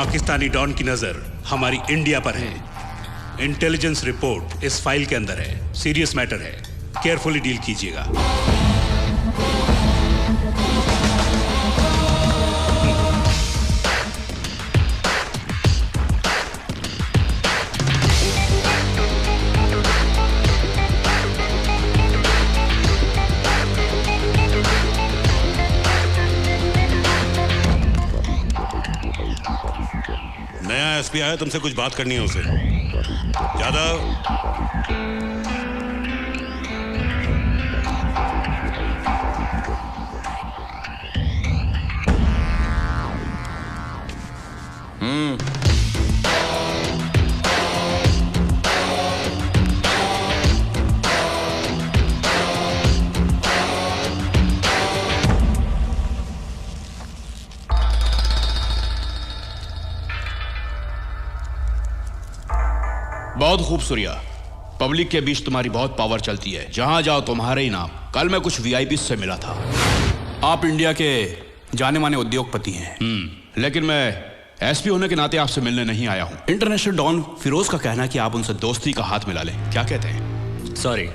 Pakistani don की नजर हमारी इंडिया पर है। इंटेलिजेंस रिपोर्ट इस फाइल के अंदर है। सीरियस मैटर है, केयरफुली डील कीजिएगा। नया एसपी आया, तुमसे कुछ बात करनी है उसे। यादव, बहुत खूब सूर्या, पब्लिक के बीच तुम्हारी बहुत पावर चलती है, जहां जाओ तुम्हारे ही नाम। कल मैं कुछ वीआईपी से मिला था। आप इंडिया के जाने माने उद्योगपति हैं, लेकिन मैं एसपी होने के नाते आपसे मिलने नहीं आया हूं। इंटरनेशनल डॉन फिरोज का कहना है कि आप उनसे दोस्ती का हाथ मिला लें, क्या कहते हैं? सॉरी,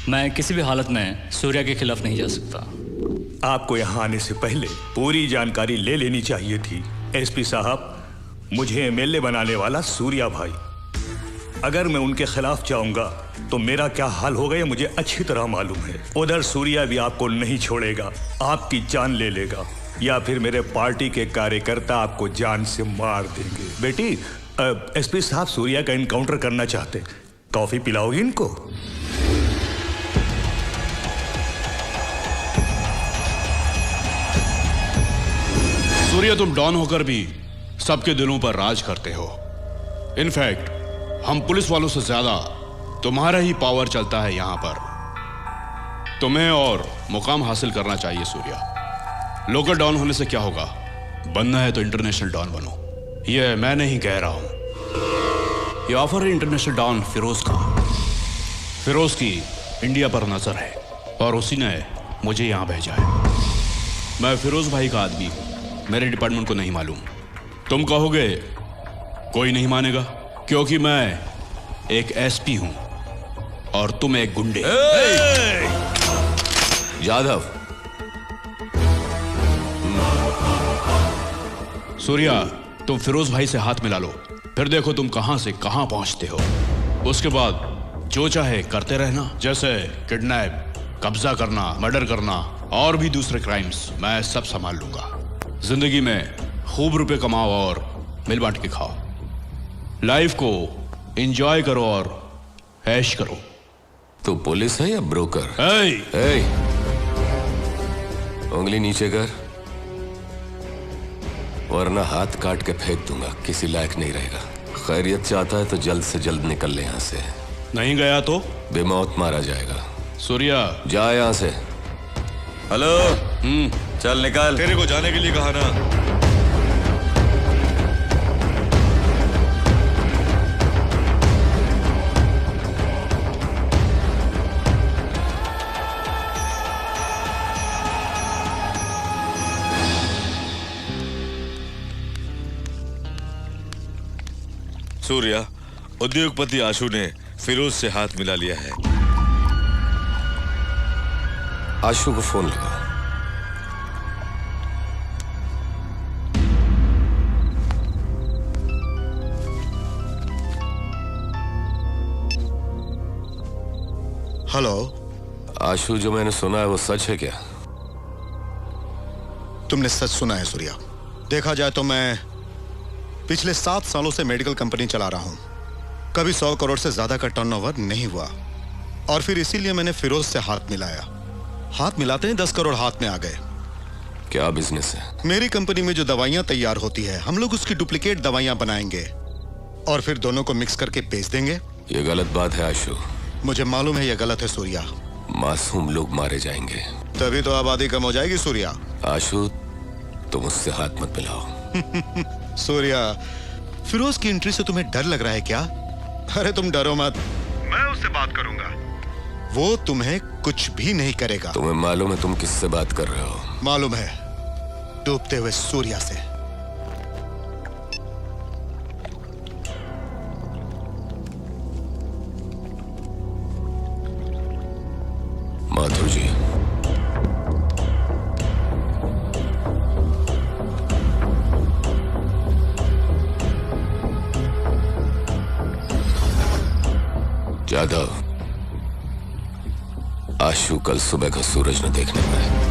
मैं किसी भी हालत में सूर्या के खिलाफ नहीं जा सकता। आपको यहाँ आने से पहले पूरी जानकारी ले लेनी चाहिए थी। एसपी साहब, मुझे एमएलए बनाने वाला सूर्या भाई, अगर मैं उनके खिलाफ जाऊंगा तो मेरा क्या हाल होगा ये मुझे अच्छी तरह मालूम है। उधर सूर्या भी आपको नहीं छोड़ेगा, आपकी जान ले लेगा, या फिर मेरे पार्टी के कार्यकर्ता आपको जान से मार देंगे। बेटी, एसपी साहब सूर्या का इनकाउंटर करना चाहते, कॉफी पिलाओगी इनको? सूर्या, तुम डॉन होकर भी सबके दिलों पर राज करते हो। इनफैक्ट हम पुलिस वालों से ज्यादा तुम्हारा ही पावर चलता है यहां पर। तुम्हें और मुकाम हासिल करना चाहिए सूर्या। लोकल डॉन होने से क्या होगा, बनना है तो इंटरनेशनल डॉन बनो। ये मैं नहीं कह रहा हूं, ये ऑफर है इंटरनेशनल डॉन फिरोज का। फिरोज की इंडिया पर नजर है और उसी ने मुझे यहां भेजा है। मैं फिरोज भाई का आदमी हूं, मेरे डिपार्टमेंट को नहीं मालूम। तुम कहोगे कोई नहीं मानेगा, क्योंकि मैं एक एसपी हूं और तुम एक गुंडे। यादव, सूर्या, तुम फिरोज भाई से हाथ मिला लो, फिर देखो तुम कहां से कहां पहुंचते हो। उसके बाद जो चाहे करते रहना, जैसे किडनैप, कब्जा करना, मर्डर करना और भी दूसरे क्राइम्स मैं सब संभाल लूंगा। जिंदगी में खूब रुपए कमाओ और मिल बांट के खाओ। लाइफ को एंजॉय करो और ऐश करो। तू पुलिस है या ब्रोकर? ए! उंगली नीचे कर, वरना हाथ काट के फेंक दूंगा, किसी लायक नहीं रहेगा। खैरियत चाहता है तो जल्द से जल्द निकल ले यहां से, नहीं गया तो बेमौत मारा जाएगा। सूर्या, जा यहां से। हेलो, चल निकाल। तेरे को जाने के लिए कहा ना। सूर्या, उद्योगपति आशु ने फिरोज से हाथ मिला लिया है। आशु को फोन लगाओ। हेलो आशु, जो मैंने सुना है वो सच है क्या? तुमने सच सुना है सूर्या। देखा जाए तो मैं पिछले 7 सालों से मेडिकल कंपनी चला रहा हूं। कभी 100 करोड़ से ज्यादा का टर्नओवर नहीं हुआ, और फिर इसीलिए मैंने फिरोज से हाथ मिलाया। हाथ मिलाते ही 10 करोड़ हाथ में आ गए। क्या बिजनेस है? मेरी कंपनी में जो दवाइयां तैयार होती है, हम लोग उसकी डुप्लीकेट दवाइयां बनाएंगे और फिर दोनों को मिक्स करके बेच देंगे। ये गलत बात है आशु। मुझे मालूम है ये गलत है सूर्या। मासूम लोग मारे जाएंगे। तभी तो आबादी कम हो जाएगी सूर्या। आशु, तुम उससे हाथ मत मिलाओ। सूर्या, फिरोज की एंट्री से तुम्हें डर लग रहा है क्या? अरे तुम डरो मत, मैं उससे बात करूंगा। वो तुम्हें कुछ भी नहीं करेगा। तुम्हें मालूम है तुम किससे बात कर रहे हो? मालूम है, डूबते हुए सूर्या से। माथुर जी, जादव, आशु कल सुबह का सूरज न देखने पाए।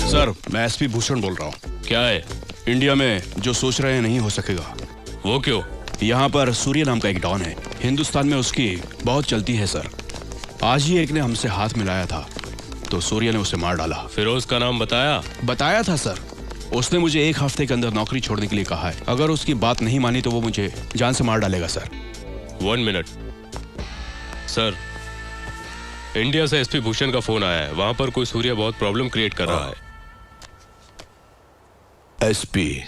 सर, मैं एसपी भूषण बोल रहा हूँ। क्या है? इंडिया में जो सोच रहे हैं नहीं हो सकेगा। वो क्यों? यहाँ पर सूर्य नाम का एक डॉन है, हिंदुस्तान में उसकी बहुत चलती है सर। आज ही एक ने हमसे हाथ मिलाया था तो सूर्य ने उसे मार डाला। फिरोज का नाम बताया था सर। उसने मुझे 1 हफ्ते के अंदर नौकरी छोड़ने के लिए कहा है। अगर उसकी बात नहीं मानी तो वो मुझे जान से मार डालेगा सर। 1 मिनट सर, इंडिया से एसपी भूषण का फोन आया है। वहां पर कोई सूर्य बहुत प्रॉब्लम क्रिएट कर रहा है। एसपी,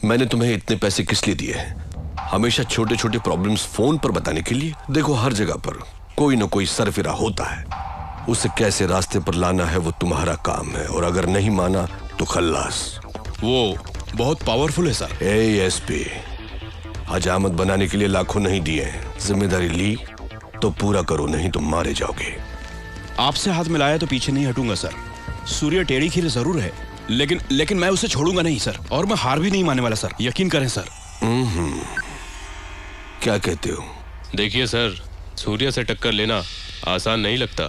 मैंने तुम्हें इतने पैसे किस लिए दिए हैं? हमेशा छोटे छोटे प्रॉब्लम्स फोन पर बताने के लिए? देखो, हर जगह पर कोई न कोई सरफिरा होता है। उसे कैसे रास्ते पर लाना है वो तुम्हारा काम है, और अगर नहीं माना तो खल्लास। वो बहुत पावरफुल है सर। एसपी, हजामत बनाने के लिए लाखों नहीं दिए, जिम्मेदारी ली तो पूरा करो, नहीं तो मारे जाओगे। आपसे हाथ मिलाया तो पीछे नहीं हटूंगा सर। सूर्य टेढ़ी खीर जरूर है, लेकिन मैं उसे छोड़ूंगा नहीं सर, और मैं हार भी नहीं मानने वाला सर, यकीन करें सर। क्या कहते हो? देखिए सर, सूर्य से टक्कर लेना आसान नहीं लगता।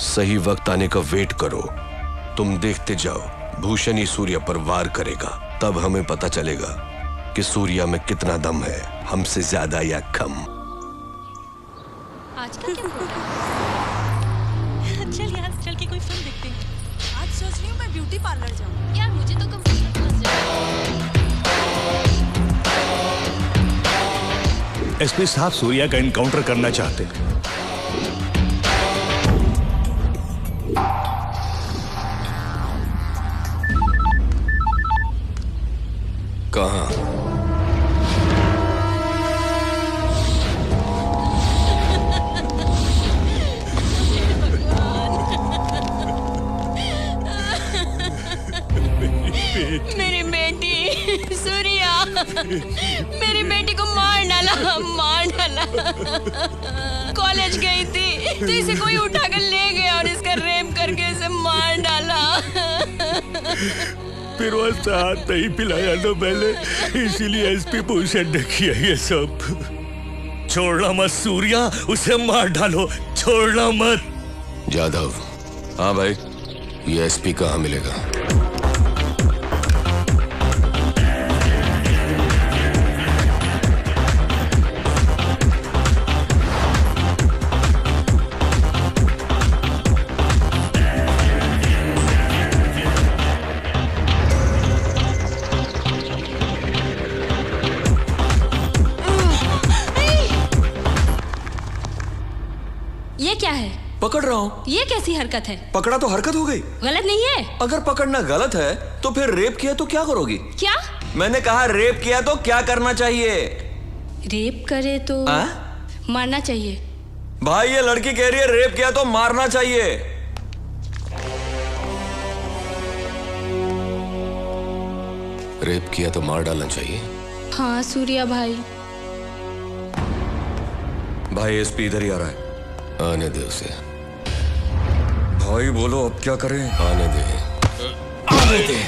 सही वक्त आने का वेट करो। तुम देखते जाओ, भूषण ही सूर्य पर वार करेगा, तब हमें पता चलेगा कि सूर्य में कितना दम है, हमसे ज्यादा या कम। आज का क्या चल यार, चल के कोई फिल्म देखते हैं। आज सोच रही हूँ मैं ब्यूटी पार्लर जाऊँ। यार मुझे तो कम से कम एसपी साहब सूर्या का इनकाउंटर करना चाहते हैं। कहाँ? मेरी बेटी सूर्या, मेरी बेटी को मार डाला। कॉलेज गई थी तो इसे कोई उठाकर ले गया और इसका रेप करके इसे मार डाला। फिर वो साथ नहीं पिलाया तो मैंने, इसीलिए एसपी भूषण ने किया ये सब। छोड़ना मत सूर्या, उसे मार डालो, छोड़ना मत। जादव, हाँ भाई, ये एसपी कहाँ मिलेगा? ये क्या है? पकड़ रहा हूँ। ये कैसी हरकत है? पकड़ा तो हरकत हो गई। गलत नहीं है? अगर पकड़ना गलत है तो फिर रेप किया तो क्या करोगी? क्या? मैंने कहा रेप किया तो क्या करना चाहिए? रेप करे तो मारना चाहिए। भाई ये लड़की कह रही है रेप किया तो मारना चाहिए। रेप किया तो मार डालना चाहिए। हाँ सूर्या भाई। भाई एसपी इधर ही आ रहा है। आने दे उसे। भाई बोलो अब क्या करें? आने दे। आने दे।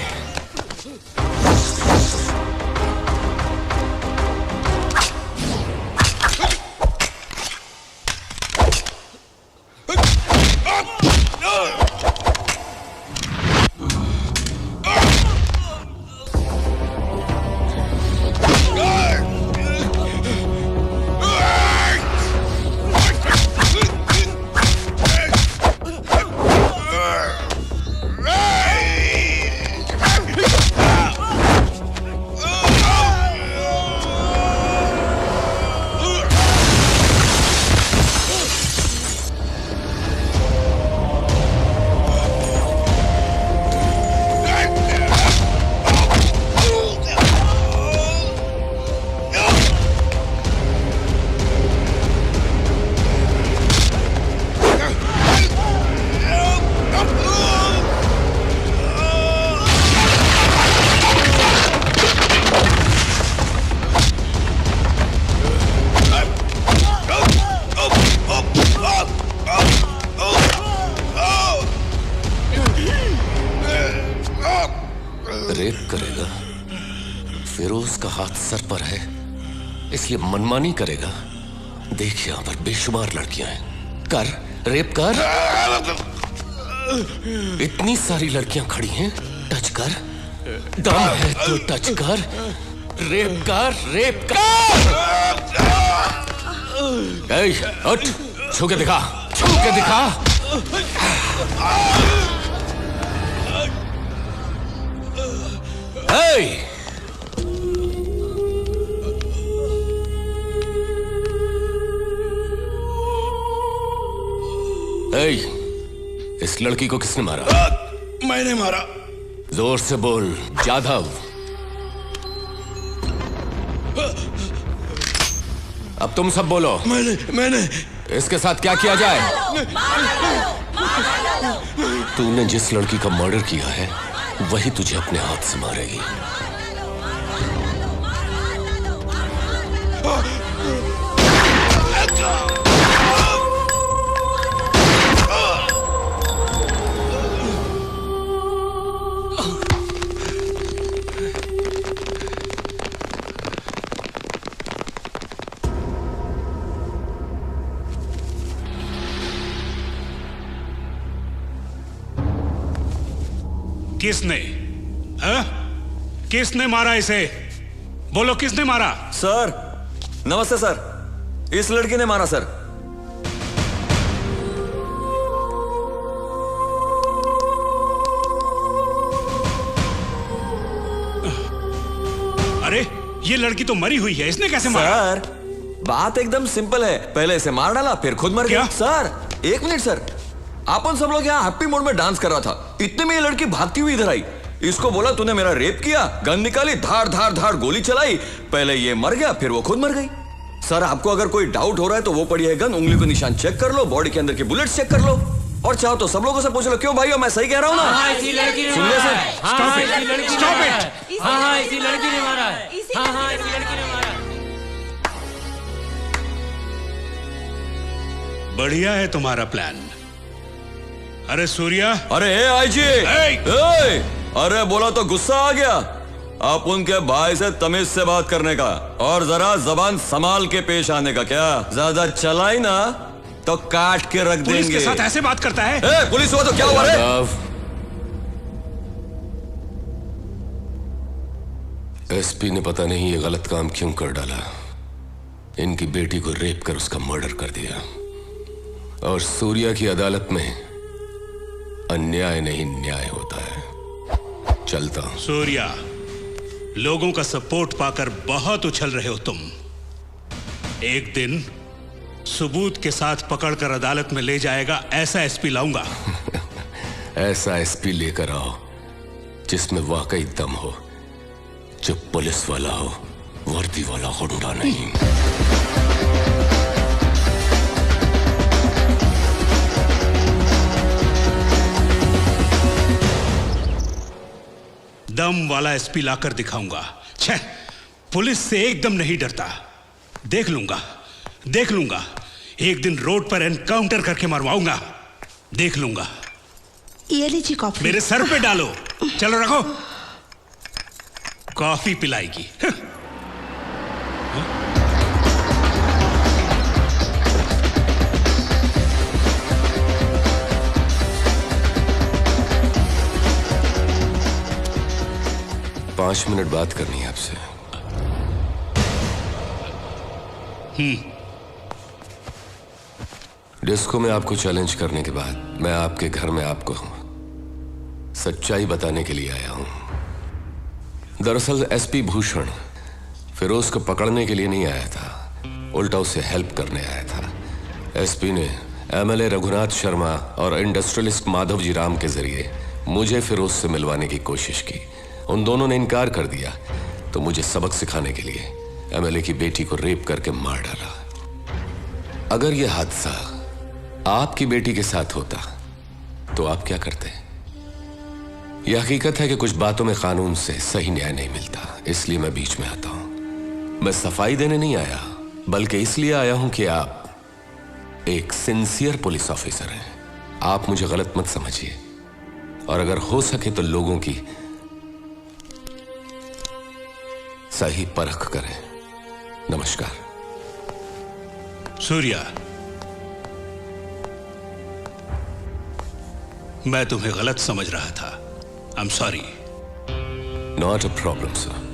रेप करेगा। फिरोज का हाथ सर पर है, इसलिए मनमानी करेगा। देख यहां पर बेशुमार लड़कियां हैं। कर, रेप कर। इतनी सारी लड़कियां खड़ी हैं, टच कर। दम है तो टच कर। रेप कर, रेप कर। ए, उठ, छू के दिखा, छू के दिखा। इस लड़की को किसने मारा? मैंने मारा। जोर से बोल, जाधव। अब तुम सब बोलो। मैंने इसके साथ क्या किया जाए? तूने जिस लड़की का मर्डर किया है वही तुझे अपने हाथ से मारेगी। किसने? किसने मारा इसे? बोलो किसने मारा? सर नमस्ते सर, इस लड़की ने मारा सर। अरे ये लड़की तो मरी हुई है, इसने कैसे मारा? सर बात एकदम सिंपल है, पहले इसे मार डाला फिर खुद मर गया। सर 1 मिनट सर, अपन सब लोग यहाँ हैप्पी मोड में डांस कर रहा था, इतने में ये लड़की भागती हुई इधर आई। इसको बोला तूने मेरा रेप किया, गन निकाली, धार धार धार गोली चलाई। पहले ये मर गया फिर वो खुद मर गई। सर आपको अगर कोई डाउट हो रहा है तो वो पड़ी है गन, उंगली को निशान चेक कर लो, बॉडी के अंदर की बुलेट्स चेक कर लो, और चाहो तो सब लोगों से पूछ लो। क्यों भाइयों मैं सही कह रहा हूँ ना? इसी लड़की ने सुन लिया मारा सर? है। हाँ, इसी लड़की ने मारा है। हाँ, इसी लड़की ने मारा है। हाँ, इसी लड़की ने मारा है। बढ़िया है तुम्हारा प्लान। अरे सूर्या। अरे आईजी, अरे बोला तो गुस्सा आ गया। आप उनके भाई से तमीज से बात करने का और जरा जबान संभाल के पेश आने का। क्या ज्यादा चलाई ना तो काट के रख देंगे। पुलिस के साथ ऐसे बात करता है? पुलिस हुआ तो क्या हुआ रे? एसपी ने पता नहीं ये गलत काम क्यों कर डाला। इनकी बेटी को रेप कर उसका मर्डर कर दिया, और सूर्या की अदालत में अन्याय नहीं न्याय होता है। चलता हूं। सूर्या, लोगों का सपोर्ट पाकर बहुत उछल रहे हो तुम। एक दिन सबूत के साथ पकड़कर अदालत में ले जाएगा ऐसा एसपी लाऊंगा। ऐसा एसपी लेकर आओ जिसमें वाकई दम हो, जो पुलिस वाला हो, वर्दी वाला गुंडा नहीं। दम वाला एसपी लाकर दिखाऊंगा। छह, पुलिस से एकदम नहीं डरता। देख लूंगा एक दिन रोड पर एनकाउंटर करके मरवाऊंगा। देख लूंगा। ये लीजिए कॉफी। मेरे सर पे डालो। चलो रखो, कॉफी पिलाएगी। 5 मिनट बात करनी है आपसे। डिस्को में आपको चैलेंज करने के बाद मैं आपके घर में आपको सच्चाई बताने के लिए आया हूं। दरअसल एसपी भूषण फिरोज को पकड़ने के लिए नहीं आया था, उल्टा उसे हेल्प करने आया था। एसपी ने एमएलए रघुनाथ शर्मा और इंडस्ट्रियलिस्ट माधव जी राम के जरिए मुझे फिरोज से मिलवाने की कोशिश की। उन दोनों ने इनकार कर दिया तो मुझे सबक सिखाने के लिए एमएलए की बेटी को रेप करके मार डाला। अगर यह हादसा आपकी बेटी के साथ होता तो आप क्या करते? यह हकीकत है कि कुछ बातों में कानून से सही न्याय नहीं मिलता, इसलिए मैं बीच में आता हूं। मैं सफाई देने नहीं आया, बल्कि इसलिए आया हूं कि आप एक सिंसियर पुलिस ऑफिसर हैं। आप मुझे गलत मत समझिए, और अगर हो सके तो लोगों की सही परख करें। नमस्कार। सूर्या, मैं तुम्हें गलत समझ रहा था। I am sorry. Not a problem sir.